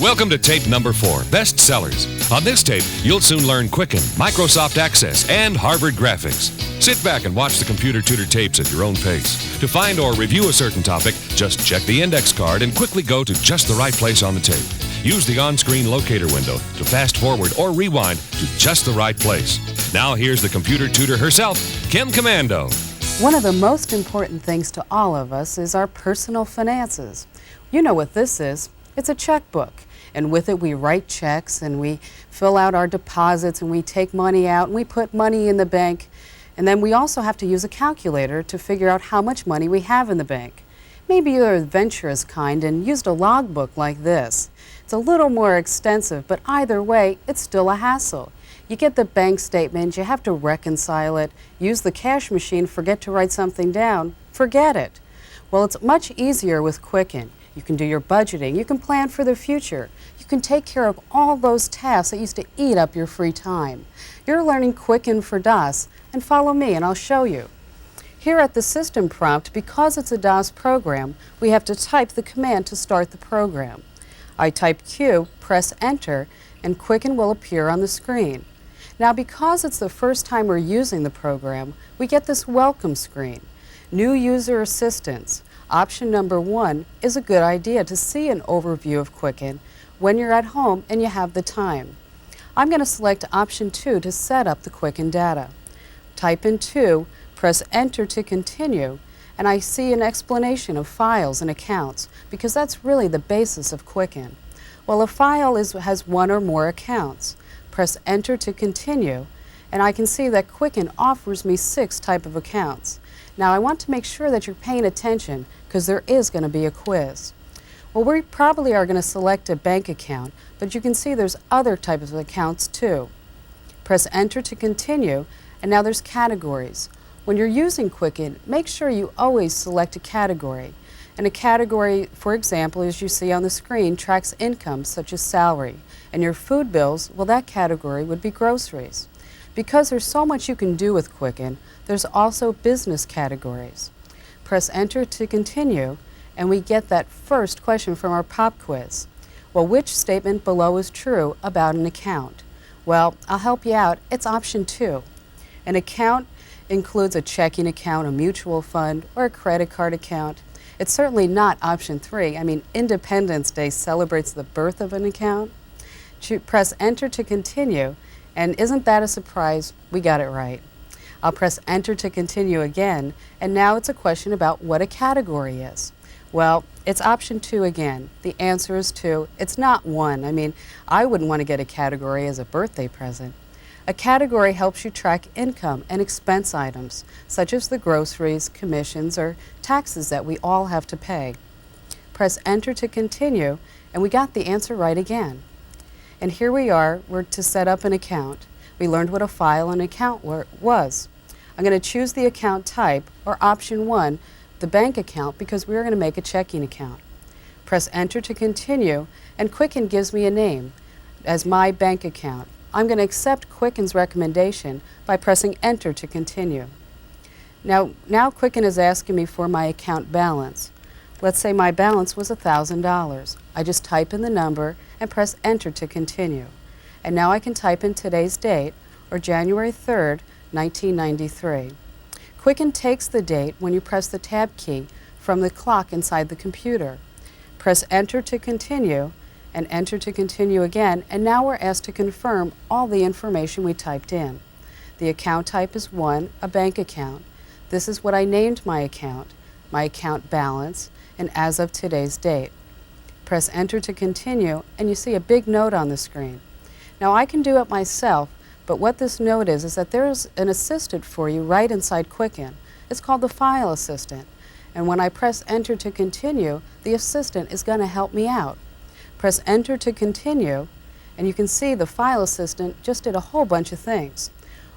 Welcome to tape number 4, Best Sellers. On this tape, you'll soon learn Quicken, Microsoft Access, and Harvard Graphics. Sit back and watch the Computer Tutor tapes at your own pace. To find or review a certain topic, just check the index card and quickly go to just the right place on the tape. Use the on-screen locator window to fast forward or rewind to just the right place. Now here's the Computer Tutor herself, Kim Komando. One of the most important things to all of us is our personal finances. You know what this is. It's a checkbook, and with it we write checks and we fill out our deposits and we take money out and we put money in the bank, and then we also have to use a calculator to figure out how much money we have in the bank. Maybe you're adventurous kind and used a logbook like this. It's a little more extensive, but either way, it's still a hassle. You get the bank statement, you have to reconcile it, use the cash machine, forget to write something down, forget it. Well, it's much easier with Quicken. You can do your budgeting, you can plan for the future, you can take care of all those tasks that used to eat up your free time. You're learning Quicken for DOS, and follow me and I'll show you. Here at the system prompt, because it's a DOS program, we have to type the command to start the program. I type Q, press enter, and Quicken will appear on the screen. Now, because it's the first time we're using the program, we get this welcome screen. New user assistance. Option number 1 is a good idea to see an overview of Quicken when you're at home and you have the time. I'm going to select option 2 to set up the Quicken data. Type in 2, press enter to continue, and I see an explanation of files and accounts because that's really the basis of Quicken. Well, a file has one or more accounts. Press enter to continue, and I can see that Quicken offers me 6 types of accounts. Now, I want to make sure that you're paying attention because there is going to be a quiz. Well, we probably are going to select a bank account, but you can see there's other types of accounts too. Press enter to continue, and now there's categories. When you're using Quicken, make sure you always select a category. And a category, for example, as you see on the screen, tracks income such as salary. And your food bills, well, that category would be groceries. Because there's so much you can do with Quicken, there's also business categories. Press enter to continue, and we get that first question from our pop quiz. Well, which statement below is true about an account? Well, I'll help you out. It's option 2. An account includes a checking account, a mutual fund, or a credit card account. It's certainly not option 3. I mean, Independence Day celebrates the birth of an account. Press enter to continue, and isn't that a surprise? We got it right. I'll press enter to continue again, and now it's a question about what a category is. Well, it's option 2 again. The answer is 2. It's not 1. I mean, I wouldn't want to get a category as a birthday present. A category helps you track income and expense items, such as the groceries, commissions, or taxes that we all have to pay. Press enter to continue, and we got the answer right again. And here we are, we're to set up an account. We learned what a file and account was. I'm going to choose the account type, or option 1, the bank account, because we're going to make a checking account. Press enter to continue, and Quicken gives me a name as my bank account. I'm going to accept Quicken's recommendation by pressing enter to continue. Now Quicken is asking me for my account balance. Let's say my balance was $1,000. I just type in the number and press enter to continue. And now I can type in today's date, or January 3rd, 1993. Quicken takes the date when you press the tab key from the clock inside the computer. Press enter to continue, and enter to continue again, and now we're asked to confirm all the information we typed in. The account type is 1, a bank account. This is what I named my account balance, and as of today's date. Press enter to continue, and you see a big note on the screen. Now, I can do it myself, but what this note is that there's an assistant for you right inside Quicken. It's called the File Assistant, and when I press enter to continue, the assistant is going to help me out. Press enter to continue, and you can see the File Assistant just did a whole bunch of things.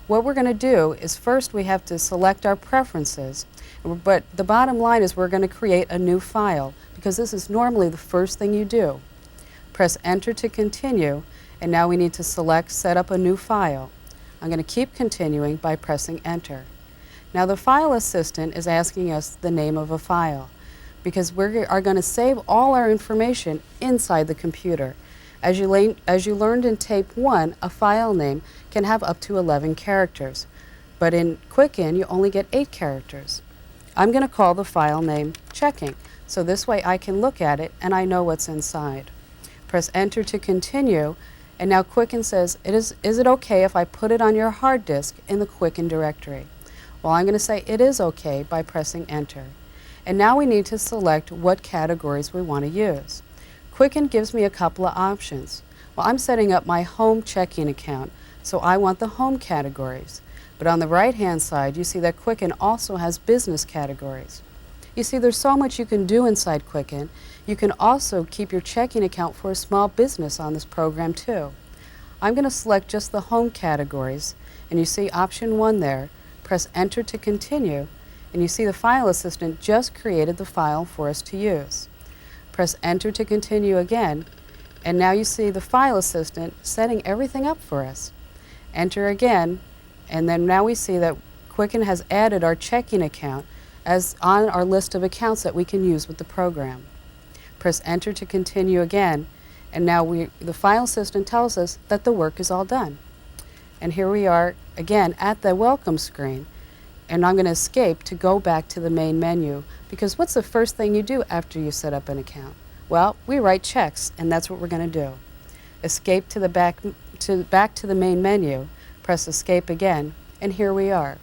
What we're going to do is first we have to select our preferences, but the bottom line is we're going to create a new file because this is normally the first thing you do. Press enter to continue, and now we need to select set up a new file. I'm going to keep continuing by pressing enter. Now the File Assistant is asking us the name of a file because we are going to save all our information inside the computer. As you learned in tape 1, a file name can have up to 11 characters, but in Quicken you only get 8 characters. I'm going to call the file name Checking, so this way I can look at it and I know what's inside. Press Enter to continue, and now Quicken says, is it okay if I put it on your hard disk in the Quicken directory? Well, I'm going to say it is okay by pressing Enter. And now we need to select what categories we want to use. Quicken gives me a couple of options. Well, I'm setting up my home checking account, so I want the home categories. But on the right-hand side, you see that Quicken also has business categories. You see, there's so much you can do inside Quicken. You can also keep your checking account for a small business on this program too. I'm going to select just the home categories, and you see option 1 there. Press Enter to continue, and you see the file assistant just created the file for us to use. Press Enter to continue again, and now you see the file assistant setting everything up for us. Enter again, and then now we see that Quicken has added our checking account as on our list of accounts that we can use with the program. Press Enter to continue again, and now the file assistant tells us that the work is all done. And here we are again at the welcome screen, and I'm going to escape to go back to the main menu, because what's the first thing you do after you set up an account? Well, we write checks, and that's what we're going to do. Escape to the back to the main menu, press Escape again, and here we are.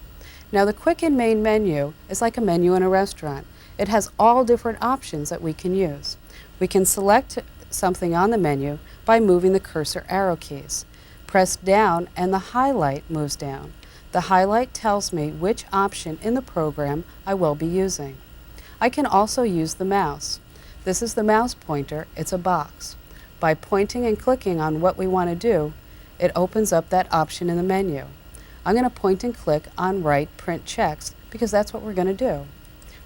Now the Quicken main menu is like a menu in a restaurant. It has all different options that we can use. We can select something on the menu by moving the cursor arrow keys. Press down and the highlight moves down. The highlight tells me which option in the program I will be using. I can also use the mouse. This is the mouse pointer. It's a box. By pointing and clicking on what we want to do, it opens up that option in the menu. I'm going to point and click on Write Print Checks because that's what we're going to do.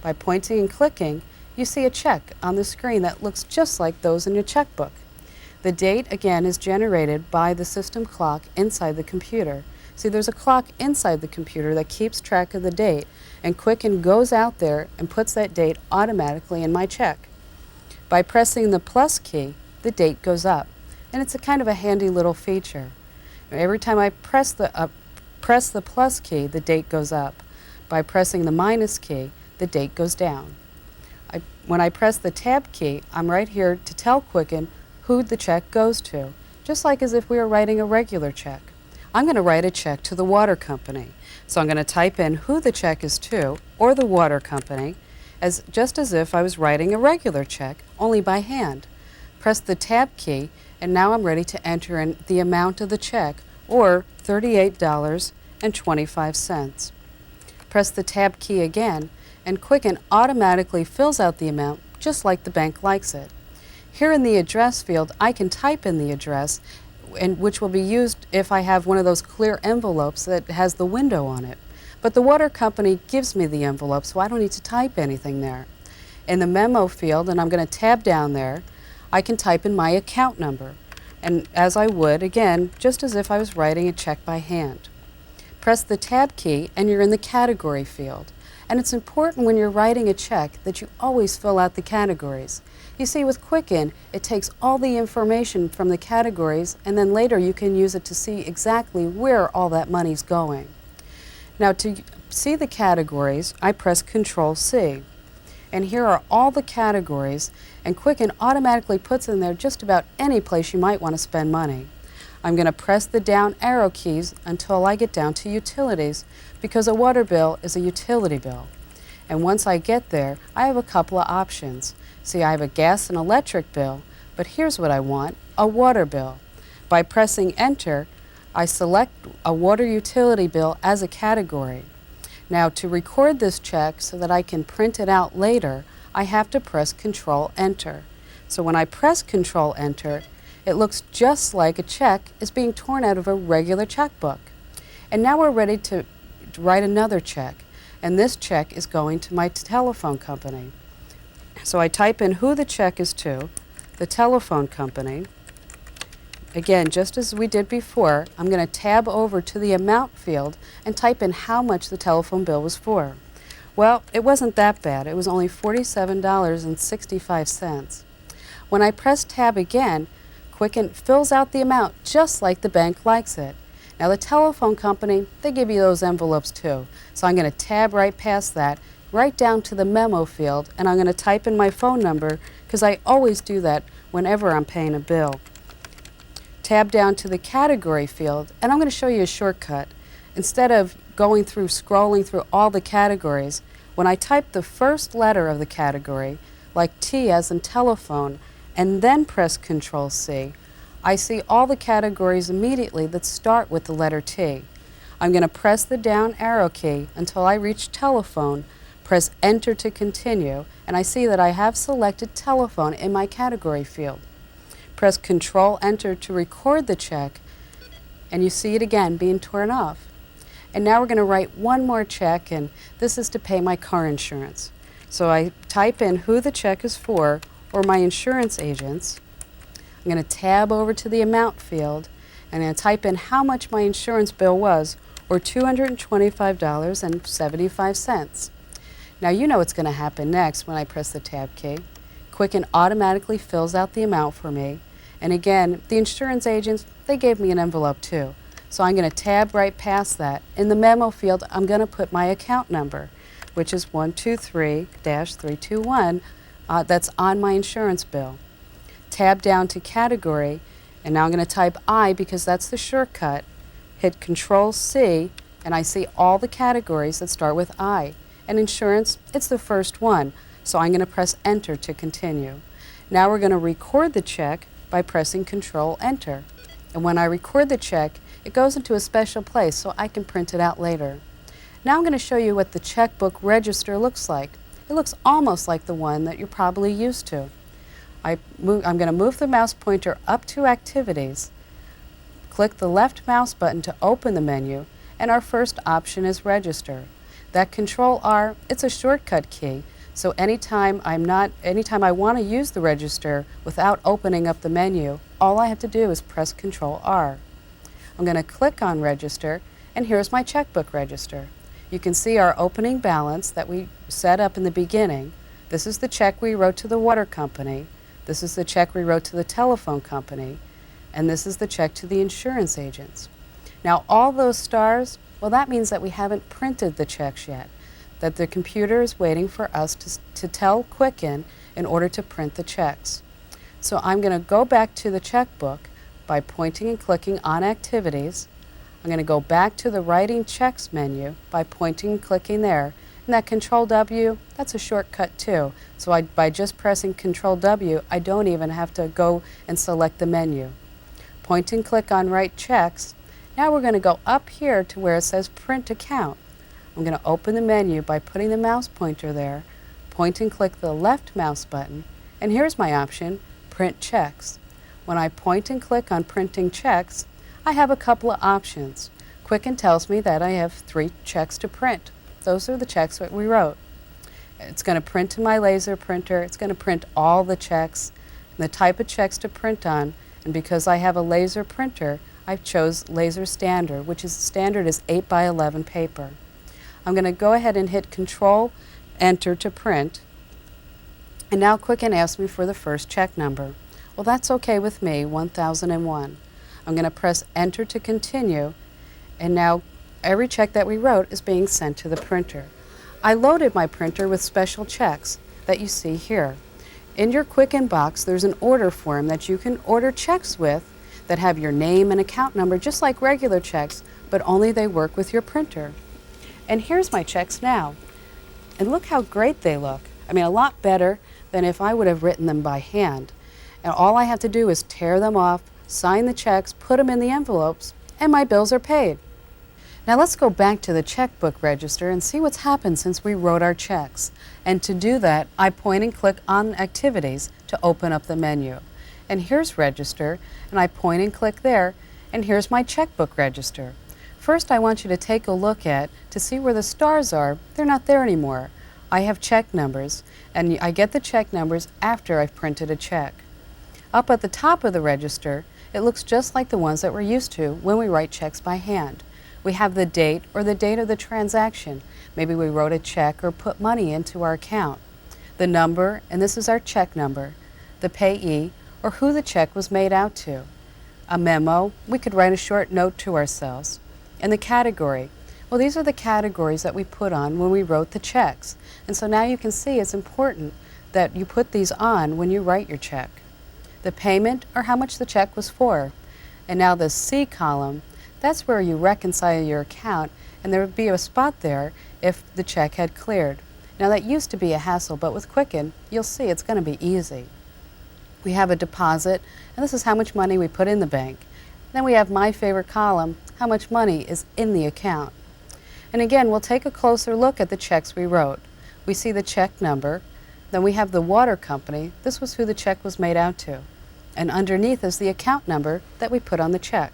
By pointing and clicking, you see a check on the screen that looks just like those in your checkbook. The date, again, is generated by the system clock inside the computer. See, there's a clock inside the computer that keeps track of the date, and Quicken goes out there and puts that date automatically in my check. By pressing the plus key, the date goes up, and it's a kind of a handy little feature. Every time I press the plus key, the date goes up. By pressing the minus key, the date goes down. When I press the tab key, I'm right here to tell Quicken who the check goes to, just like as if we were writing a regular check. I'm going to write a check to the water company. So I'm going to type in who the check is to, or the water company, just as if I was writing a regular check, only by hand. Press the tab key, and now I'm ready to enter in the amount of the check, or $38.25. Press the tab key again, and Quicken automatically fills out the amount just like the bank likes it. Here in the address field, I can type in the address, which will be used if I have one of those clear envelopes that has the window on it. But the water company gives me the envelope, so I don't need to type anything there. In the memo field, and I'm going to tab down there, I can type in my account number, and as I would, again, just as if I was writing a check by hand. Press the tab key, and you're in the category field. And it's important when you're writing a check that you always fill out the categories. You see, with Quicken, it takes all the information from the categories, and then later you can use it to see exactly where all that money's going. Now, to see the categories, I press Control-C. And here are all the categories, and Quicken automatically puts in there just about any place you might want to spend money. I'm going to press the down arrow keys until I get down to Utilities, because a water bill is a utility bill. And once I get there, I have a couple of options. See, I have a gas and electric bill, but here's what I want, a water bill. By pressing Enter, I select a water utility bill as a category. Now, to record this check so that I can print it out later, I have to press Control-Enter. So when I press Control-Enter, it looks just like a check is being torn out of a regular checkbook. And now we're ready to write another check, and this check is going to my telephone company. So I type in who the check is to, the telephone company. Again, just as we did before, I'm going to tab over to the amount field and type in how much the telephone bill was for. Well, it wasn't that bad. It was only $47.65. When I press tab again, Quicken fills out the amount just like the bank likes it. Now the telephone company, they give you those envelopes too. So I'm going to tab right past that, right down to the memo field, and I'm going to type in my phone number because I always do that whenever I'm paying a bill. Tab down to the category field, and I'm going to show you a shortcut. Instead of scrolling through all the categories, when I type the first letter of the category, like T as in telephone, and then press Control C, I see all the categories immediately that start with the letter T. I'm going to press the down arrow key until I reach telephone, press Enter to continue, and I see that I have selected telephone in my category field. Press Control Enter to record the check, and you see it again being torn off. And now we're going to write one more check, and this is to pay my car insurance. So I type in who the check is for, or my insurance agents. I'm going to tab over to the amount field, and I'm going to type in how much my insurance bill was, or $225.75. Now you know what's going to happen next when I press the tab key. Quicken automatically fills out the amount for me. And again, the insurance agents, they gave me an envelope too. So I'm going to tab right past that. In the memo field, I'm going to put my account number, which is 123-321. That's on my insurance bill. Tab down to category, and now I'm going to type I because that's the shortcut. Hit Control C, and I see all the categories that start with I. And insurance, it's the first one, so I'm going to press Enter to continue. Now we're going to record the check by pressing Control Enter. And when I record the check, it goes into a special place so I can print it out later. Now I'm going to show you what the checkbook register looks like. It looks almost like the one that you're probably used to. I'm going to move the mouse pointer up to Activities, click the left mouse button to open the menu, and our first option is Register. That Control R, it's a shortcut key, so anytime I want to use the register without opening up the menu, all I have to do is press Control R. I'm going to click on Register, and here's my checkbook register. You can see our opening balance that we set up in the beginning. This is the check we wrote to the water company. This is the check we wrote to the telephone company. And this is the check to the insurance agents. Now all those stars, well, that means that we haven't printed the checks yet, that the computer is waiting for us to tell Quicken in order to print the checks. So I'm going to go back to the checkbook by pointing and clicking on Activities. I'm going to go back to the Writing Checks menu by pointing and clicking there. And that Control W, that's a shortcut too. So by just pressing Control W, I don't even have to go and select the menu. Point and click on Write Checks. Now we're going to go up here to where it says Print Account. I'm going to open the menu by putting the mouse pointer there, point and click the left mouse button, and here's my option, Print Checks. When I point and click on Printing Checks, I have a couple of options. Quicken tells me that I have 3 checks to print. Those are the checks that we wrote. It's going to print to my laser printer. It's going to print all the checks and the type of checks to print on. And because I have a laser printer, I chose Laser Standard, which is standard is 8 by 11 paper. I'm going to go ahead and hit Control Enter to print. And now Quicken asks me for the first check number. Well, that's okay with me, 1001. I'm going to press Enter to continue, and now every check that we wrote is being sent to the printer. I loaded my printer with special checks that you see here. In your Quicken box, there's an order form that you can order checks with that have your name and account number just like regular checks, but only they work with your printer. And here's my checks now. And look how great they look. I mean, a lot better than if I would have written them by hand. And all I have to do is tear them off, sign the checks, put them in the envelopes, and my bills are paid. Now let's go back to the checkbook register and see what's happened since we wrote our checks. And to do that, I point and click on Activities to open up the menu. And here's Register, and I point and click there, and here's my checkbook register. First, I want you to take a look to see where the stars are. They're not there anymore. I have check numbers, and I get the check numbers after I've printed a check. Up at the top of the register, it looks just like the ones that we're used to when we write checks by hand. We have the date or the date of the transaction. Maybe we wrote a check or put money into our account. The number, and this is our check number. The payee, or who the check was made out to. A memo, we could write a short note to ourselves. And the category, well, these are the categories that we put on when we wrote the checks. And so now you can see it's important that you put these on when you write your check. The payment, or how much the check was for. And now the C column, that's where you reconcile your account, and there would be a spot there if the check had cleared. Now that used to be a hassle, but with Quicken, you'll see it's going to be easy. We have a deposit, and this is how much money we put in the bank. Then we have my favorite column, how much money is in the account. And again, we'll take a closer look at the checks we wrote. We see the check number, then we have the water company. This was who the check was made out to. And underneath is the account number that we put on the check.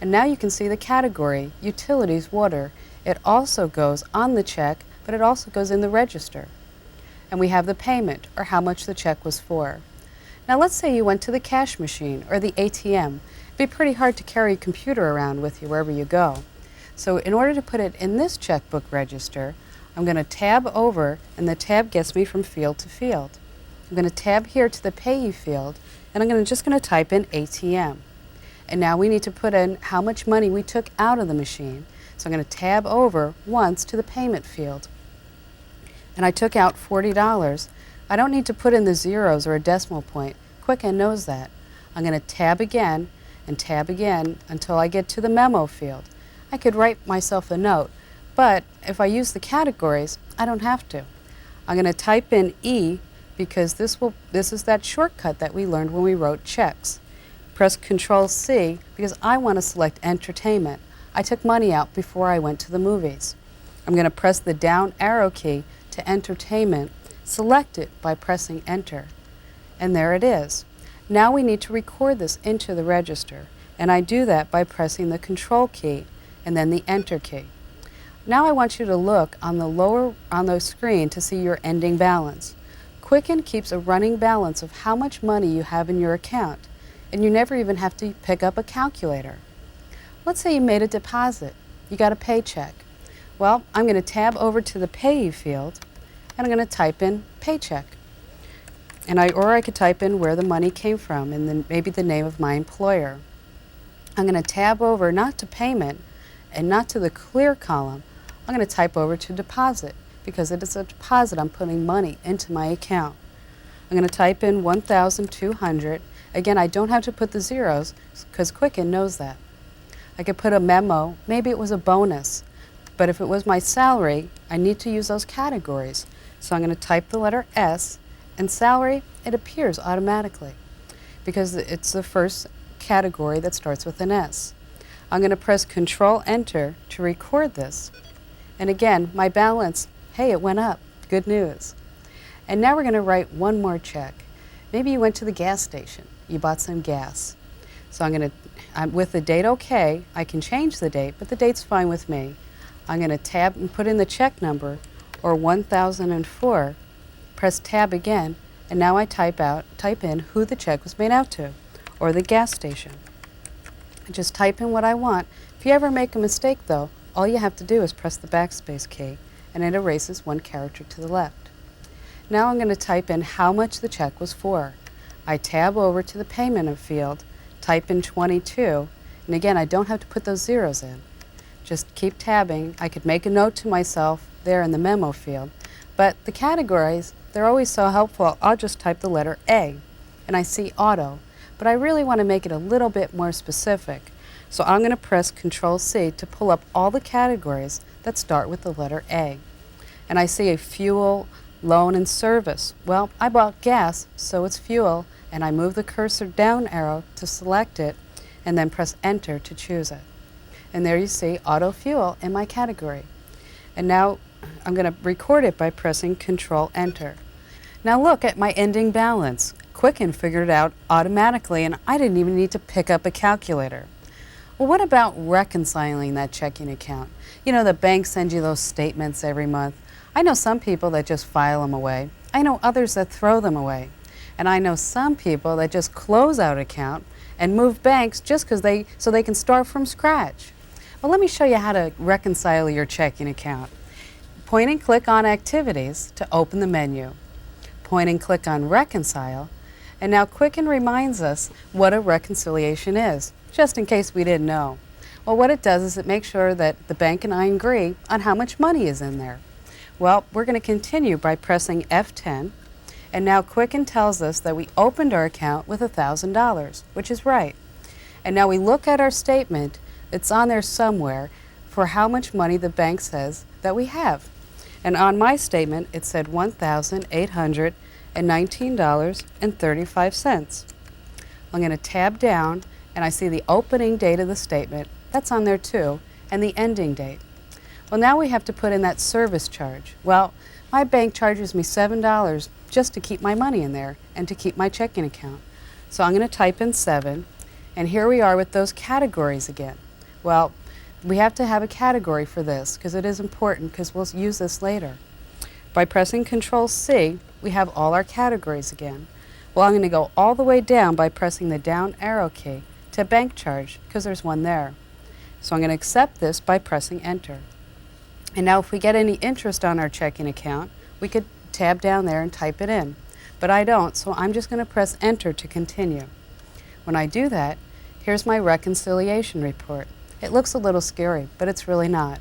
And now you can see the category, utilities, water. It also goes on the check, but it also goes in the register. And we have the payment, or how much the check was for. Now let's say you went to the cash machine or the ATM. It'd be pretty hard to carry a computer around with you wherever you go. So in order to put it in this checkbook register, I'm going to tab over, and the tab gets me from field to field. I'm going to tab here to the payee field, and I'm just going to type in ATM. And now we need to put in how much money we took out of the machine. So I'm going to tab over once to the payment field. And I took out $40. I don't need to put in the zeros or a decimal point. Quicken knows that. I'm going to tab again and tab again until I get to the memo field. I could write myself a note, but if I use the categories, I don't have to. I'm going to type in E because this is that shortcut that we learned when we wrote checks. Press Control C because I want to select entertainment. I took money out before I went to the movies. I'm going to press the down arrow key to entertainment, select it by pressing enter. And there it is. Now we need to record this into the register, and I do that by pressing the Control key and then the Enter key. Now I want you to look on the screen to see your ending balance. Quicken keeps a running balance of how much money you have in your account, and you never even have to pick up a calculator. Let's say you made a deposit. You got a paycheck. Well, I'm going to tab over to the payee field, and I'm going to type in paycheck. Or I could type in where the money came from and then maybe the name of my employer. I'm going to tab over not to payment and not to the clear column. I'm going to type over to deposit because it is a deposit. I'm putting money into my account. I'm going to type in 1,200. Again, I don't have to put the zeros because Quicken knows that. I could put a memo. Maybe it was a bonus. But if it was my salary, I need to use those categories. So I'm going to type the letter S, and salary, it appears automatically because it's the first category that starts with an S. I'm going to press Control Enter to record this. And again, my balance, hey, it went up. Good news. And now we're going to write one more check. Maybe you went to the gas station. You bought some gas. So with the date OK, I can change the date, but the date's fine with me. I'm going to tab and put in the check number, or 1004, press tab again, and now I type in who the check was made out to, or the gas station. I just type in what I want. If you ever make a mistake though, all you have to do is press the backspace key, and it erases one character to the left. Now I'm going to type in how much the check was for. I tab over to the payment field, type in 22, and again I don't have to put those zeros in. Just keep tabbing. I could make a note to myself there in the memo field, but the categories, they're always so helpful. I'll just type the letter A, and I see auto, but I really want to make it a little bit more specific. So I'm going to press Control C to pull up all the categories that start with the letter A. And I see a fuel, loan, and service. Well, I bought gas, so it's fuel, and I move the cursor down arrow to select it, and then press Enter to choose it. And there you see auto fuel in my category. And now I'm going to record it by pressing Control Enter. Now look at my ending balance. Quicken figured it out automatically, and I didn't even need to pick up a calculator. Well, what about reconciling that checking account? You know, the bank sends you those statements every month. I know some people that just file them away. I know others that throw them away. And I know some people that just close out an account and move banks just so they can start from scratch. Well, let me show you how to reconcile your checking account. Point and click on Activities to open the menu. Point and click on Reconcile, And now Quicken reminds us what a reconciliation is, just in case we didn't know. Well, what it does is it makes sure that the bank and I agree on how much money is in there. Well, we're going to continue by pressing F10, and now Quicken tells us that we opened our account with $1,000, which is right. And now we look at our statement, it's on there somewhere, for how much money the bank says that we have. And on my statement, it said $1,819.35. I'm going to tab down, and I see the opening date of the statement. That's on there too, and the ending date. Well, now we have to put in that service charge. Well, my bank charges me $7 just to keep my money in there and to keep my checking account. So I'm going to type in 7, and here we are with those categories again. Well, we have to have a category for this because it is important because we'll use this later. By pressing Control-C, we have all our categories again. Well, I'm going to go all the way down by pressing the down arrow key to bank charge because there's one there. So I'm going to accept this by pressing Enter. And now if we get any interest on our checking account, we could tab down there and type it in. But I don't, so I'm just going to press Enter to continue. When I do that, here's my reconciliation report. It looks a little scary, but it's really not.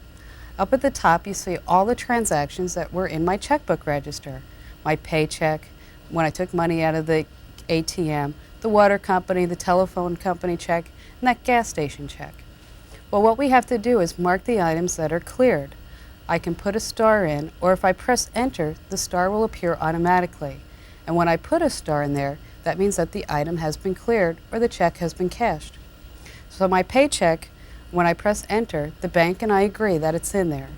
Up at the top, you see all the transactions that were in my checkbook register. My paycheck, when I took money out of the ATM, the water company, the telephone company check, and that gas station check. Well, what we have to do is mark the items that are cleared. I can put a star in, or if I press Enter, the star will appear automatically. And when I put a star in there, that means that the item has been cleared or the check has been cashed. So my paycheck, when I press Enter, the bank and I agree that it's in there.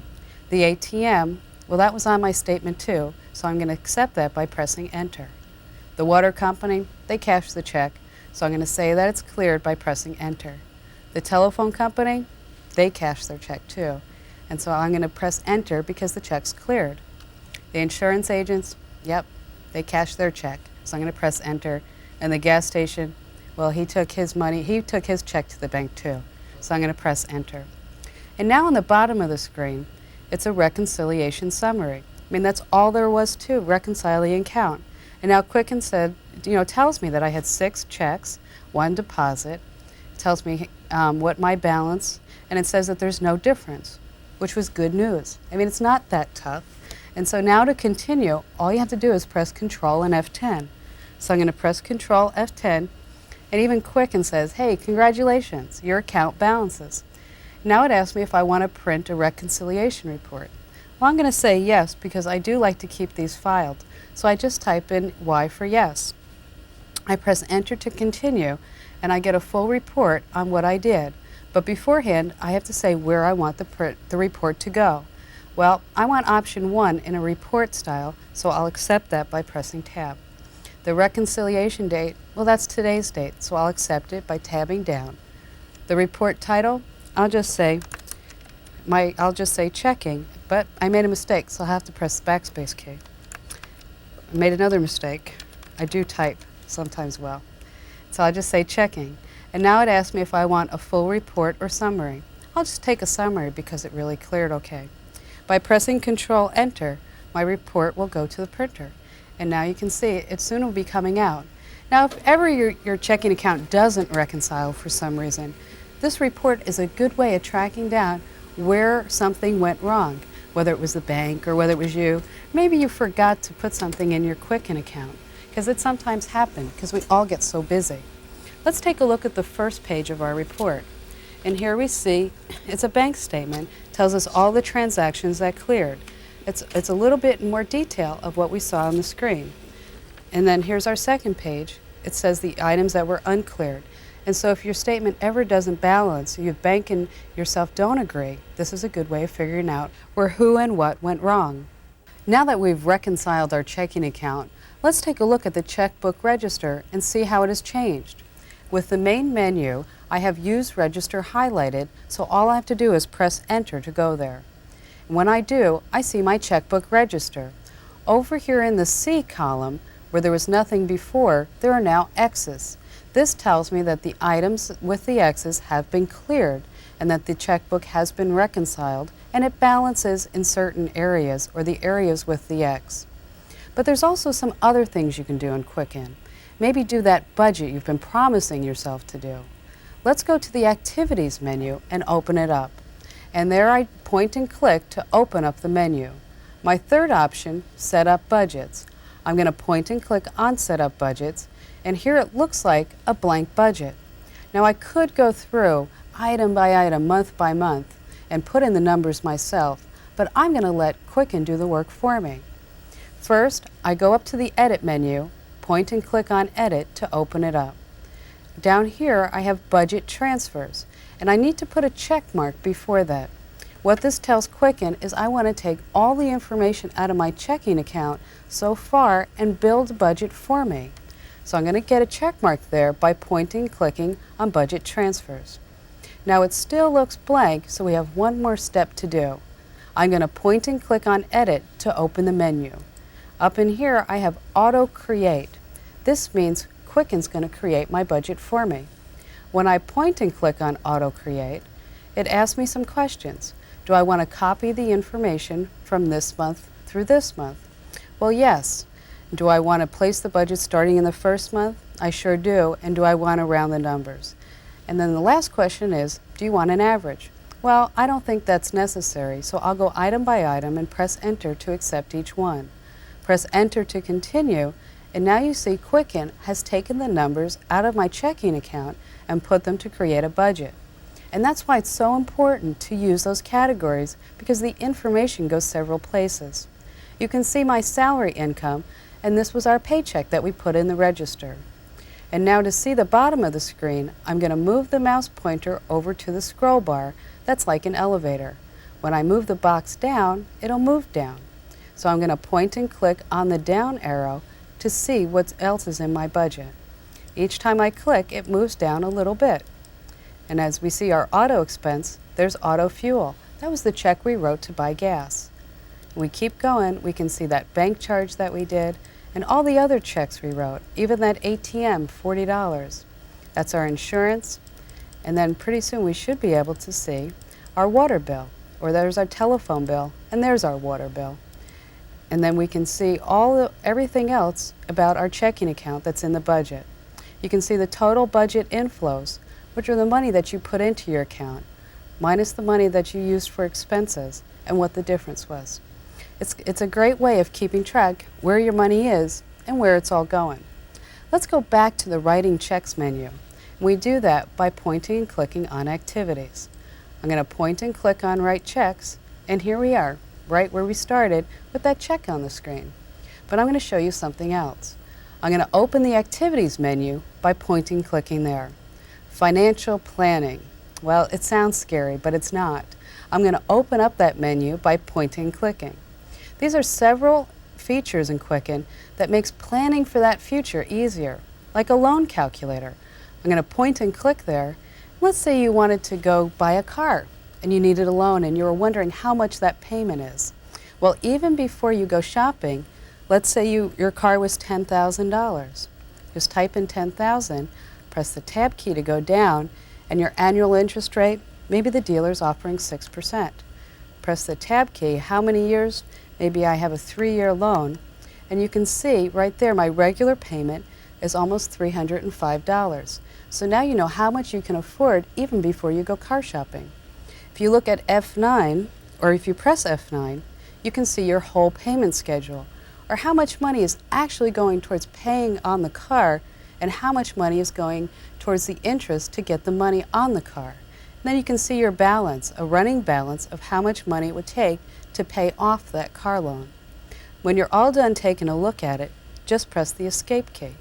The ATM, well, that was on my statement too, so I'm going to accept that by pressing Enter. The water company, they cashed the check, so I'm going to say that it's cleared by pressing Enter. The telephone company, they cashed their check too, and so I'm going to press Enter because the check's cleared. The insurance agents, yep, they cashed their check, so I'm going to press Enter. And the gas station, well, he took his check to the bank too. So I'm going to press Enter. And now on the bottom of the screen, it's a reconciliation summary. I mean, that's all there was to reconcile the account. And now Quicken tells me that I had 6 checks, 1 deposit. It tells me what my balance, and it says that there's no difference, which was good news. I mean, it's not that tough. And so now to continue, all you have to do is press Control and F10. So I'm going to press Control F10. And even Quicken says, hey, congratulations, your account balances. Now it asks me if I want to print a reconciliation report. Well, I'm going to say yes because I do like to keep these filed. So I just type in Y for yes. I press Enter to continue, and I get a full report on what I did. But beforehand, I have to say where I want the report to go. Well, I want option 1 in a report style, so I'll accept that by pressing Tab. The reconciliation date, well, that's today's date, so I'll accept it by tabbing down. The report title, I'll just say checking, but I made a mistake, so I'll have to press the backspace key. I made another mistake. I do type sometimes well. So I'll just say checking. And now it asks me if I want a full report or summary. I'll just take a summary because it really cleared okay. By pressing Control Enter, my report will go to the printer. And now you can see it soon will be coming out. Now, if ever your checking account doesn't reconcile for some reason, this report is a good way of tracking down where something went wrong, whether it was the bank or whether it was you. Maybe you forgot to put something in your Quicken account, because it sometimes happens because we all get so busy. Let's take a look at the first page of our report. And here we see it's a bank statement, tells us all the transactions that cleared. It's a little bit more detail of what we saw on the screen. And then here's our second page. It says the items that were uncleared. And so if your statement ever doesn't balance, or your bank and yourself don't agree, this is a good way of figuring out where who and what went wrong. Now that we've reconciled our checking account, let's take a look at the checkbook register and see how it has changed. With the main menu, I have Use Register highlighted, so all I have to do is press Enter to go there. When I do, I see my checkbook register. Over here in the C column, where there was nothing before, there are now X's. This tells me that the items with the X's have been cleared and that the checkbook has been reconciled, and it balances in certain areas, or the areas with the X. But there's also some other things you can do in Quicken. Maybe do that budget you've been promising yourself to do. Let's go to the Activities menu and open it up. And there I point and click to open up the menu. My third option, Set Up Budgets. I'm going to point and click on Set Up Budgets, and here it looks like a blank budget. Now I could go through item by item, month by month, and put in the numbers myself, but I'm going to let Quicken do the work for me. First, I go up to the Edit menu, point and click on Edit to open it up. Down here I have Budget Transfers, and I need to put a check mark before that. What this tells Quicken is I want to take all the information out of my checking account so far and build a budget for me. So I'm going to get a check mark there by pointing and clicking on Budget Transfers. Now it still looks blank, so we have one more step to do. I'm going to point and click on Edit to open the menu. Up in here I have Auto Create. This means Quicken's going to create my budget for me. When I point and click on Auto Create, it asks me some questions. Do I want to copy the information from this month through this month? Well, yes. Do I want to place the budget starting in the first month? I sure do. And do I want to round the numbers? And then the last question is, do you want an average? Well, I don't think that's necessary, so I'll go item by item and press Enter to accept each one. Press Enter to continue, and now you see Quicken has taken the numbers out of my checking account and put them to create a budget. And that's why it's so important to use those categories, because the information goes several places. You can see my salary income, and this was our paycheck that we put in the register. And now to see the bottom of the screen, I'm going to move the mouse pointer over to the scroll bar. That's like an elevator. When I move the box down, it'll move down. So I'm going to point and click on the down arrow to see what else is in my budget. Each time I click, it moves down a little bit. And as we see our auto expense, there's auto fuel. That was the check we wrote to buy gas. We keep going, we can see that bank charge that we did and all the other checks we wrote, even that ATM, $40. That's our insurance. And then pretty soon we should be able to see our water bill, or there's our telephone bill, and there's our water bill. And then we can see everything else about our checking account that's in the budget. You can see the total budget inflows, which are the money that you put into your account, minus the money that you used for expenses, and what the difference was. It's a great way of keeping track where your money is and where it's all going. Let's go back to the Writing Checks menu. We do that by pointing and clicking on Activities. I'm going to point and click on Write Checks, and here we are, right where we started with that check on the screen. But I'm going to show you something else. I'm going to open the Activities menu by pointing and clicking there. Financial Planning. Well, it sounds scary, but it's not. I'm going to open up that menu by pointing and clicking. These are several features in Quicken that makes planning for that future easier, like a loan calculator. I'm going to point and click there. Let's say you wanted to go buy a car and you needed a loan and you were wondering how much that payment is. Well, even before you go shopping, let's say your car was $10,000. Just type in 10,000, press the tab key to go down, and your annual interest rate, maybe the dealer's offering 6%. Press the tab key, how many years? Maybe I have a 3-year loan, and you can see right there my regular payment is almost $305. So now you know how much you can afford even before you go car shopping. If you look at F9, or if you press F9, you can see your whole payment schedule, or how much money is actually going towards paying on the car and how much money is going towards the interest to get the money on the car. And then you can see your balance, a running balance of how much money it would take to pay off that car loan. When you're all done taking a look at it, just press the Escape key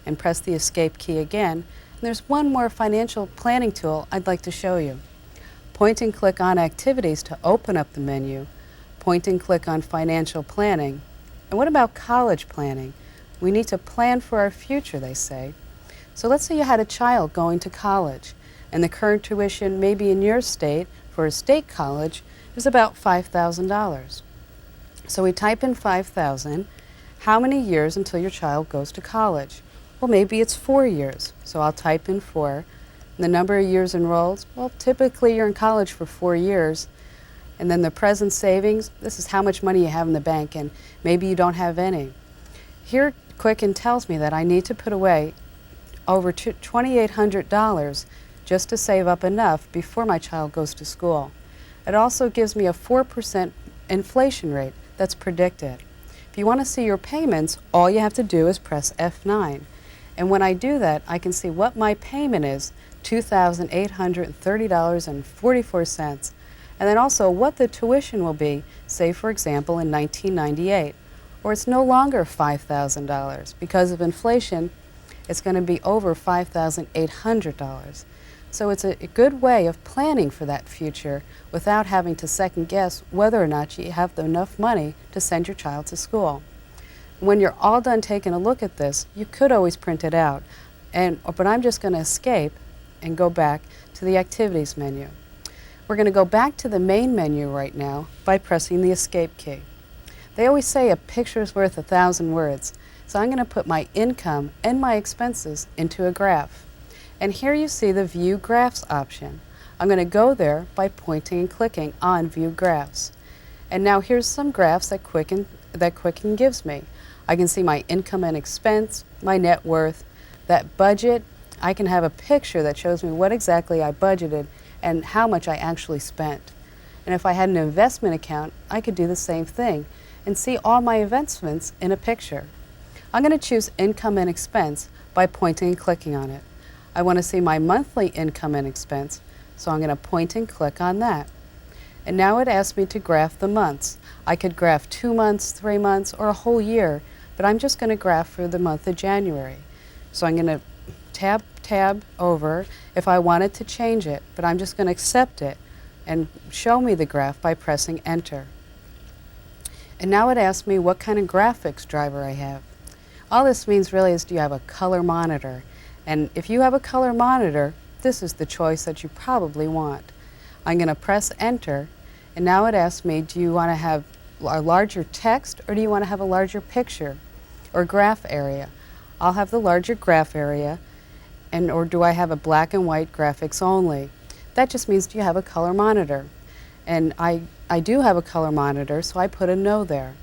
and press the Escape key again. And there's one more financial planning tool I'd like to show you. Point and click on Activities to open up the menu. Point and click on Financial Planning. And what about college planning? We need to plan for our future, they say. So let's say you had a child going to college, and the current tuition maybe in your state for a state college is about $5,000. So we type in 5,000. How many years until your child goes to college? Well, maybe it's 4 years. So I'll type in 4. And the number of years enrolled, well, typically you're in college for 4 years. And then the present savings, this is how much money you have in the bank, and maybe you don't have any. Here, Quicken tells me that I need to put away over $2,800 just to save up enough before my child goes to school. It also gives me a 4% inflation rate that's predicted. If you want to see your payments, all you have to do is press F9. And when I do that, I can see what my payment is, $2,830.44, and then also what the tuition will be, say for example in 1998. Or it's no longer $5,000. Because of inflation, it's going to be over $5,800. So it's a good way of planning for that future without having to second guess whether or not you have enough money to send your child to school. When you're all done taking a look at this, you could always print it out, but I'm just going to escape and go back to the activities menu. We're going to go back to the main menu right now by pressing the escape key. They always say a picture's worth 1,000 words, so I'm going to put my income and my expenses into a graph. And here you see the View Graphs option. I'm going to go there by pointing and clicking on View Graphs. And now here's some graphs that Quicken gives me. I can see my income and expense, my net worth, that budget. I can have a picture that shows me what exactly I budgeted and how much I actually spent. And if I had an investment account, I could do the same thing and see all my investments in a picture. I'm going to choose income and expense by pointing and clicking on it. I want to see my monthly income and expense, so I'm going to point and click on that. And now it asks me to graph the months. I could graph 2 months, 3 months, or a whole year, but I'm just going to graph for the month of January. So I'm going to tab over if I wanted to change it, but I'm just going to accept it and show me the graph by pressing Enter. And now it asks me what kind of graphics driver I have. All this means really is, do you have a color monitor? And if you have a color monitor, this is the choice that you probably want. I'm going to press Enter, and now it asks me, do you want to have a larger text or do you want to have a larger picture or graph area? I'll have the larger graph area, or do I have a black and white graphics only? That just means, do you have a color monitor? And I do have a color monitor, so I put a no there.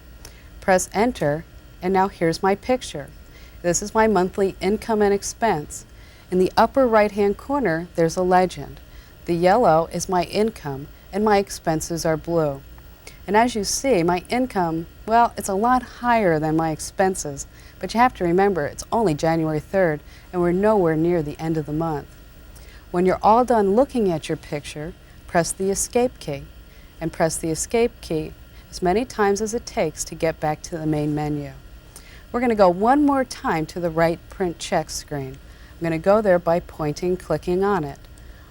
Press Enter, and now here's my picture. This is my monthly income and expense. In the upper right-hand corner, there's a legend. The yellow is my income, and my expenses are blue. And as you see, my income, well, it's a lot higher than my expenses, but you have to remember it's only January 3rd, and we're nowhere near the end of the month. When you're all done looking at your picture, press the Escape key, and press the Escape key as many times as it takes to get back to the main menu. We're going to go one more time to the right Print Check screen. I'm going to go there by pointing and clicking on it.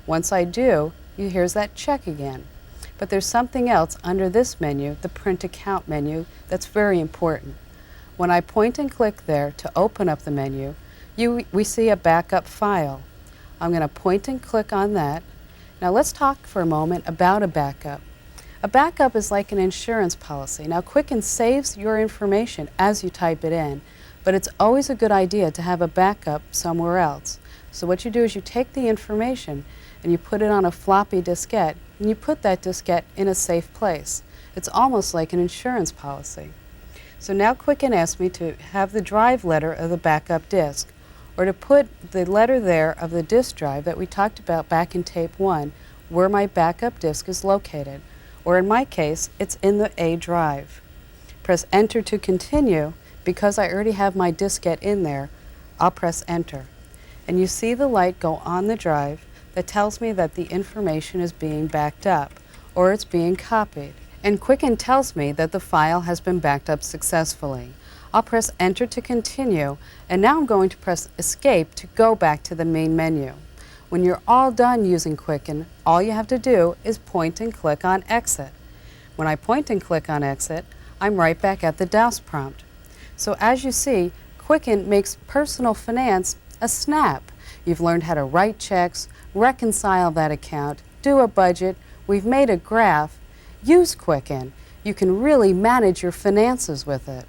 Once I do, here's that check again. But there's something else under this menu, the Print Account menu, that's very important. When I point and click there to open up the menu, we see a backup file. I'm going to point and click on that. Now let's talk for a moment about a backup. A backup is like an insurance policy. Now Quicken saves your information as you type it in, but it's always a good idea to have a backup somewhere else. So what you do is you take the information and you put it on a floppy diskette, and you put that diskette in a safe place. It's almost like an insurance policy. So now Quicken asks me to have the drive letter of the backup disk, or to put the letter there of the disk drive that we talked about back in tape 1, where my backup disk is located. Or in my case, it's in the A drive. Press Enter to continue. Because I already have my diskette in there, I'll press Enter. And you see the light go on the drive that tells me that the information is being backed up, or it's being copied. And Quicken tells me that the file has been backed up successfully. I'll press Enter to continue, and now I'm going to press Escape to go back to the main menu. When you're all done using Quicken, all you have to do is point and click on Exit. When I point and click on Exit, I'm right back at the DOS prompt. So as you see, Quicken makes personal finance a snap. You've learned how to write checks, reconcile that account, do a budget, we've made a graph. Use Quicken. You can really manage your finances with it.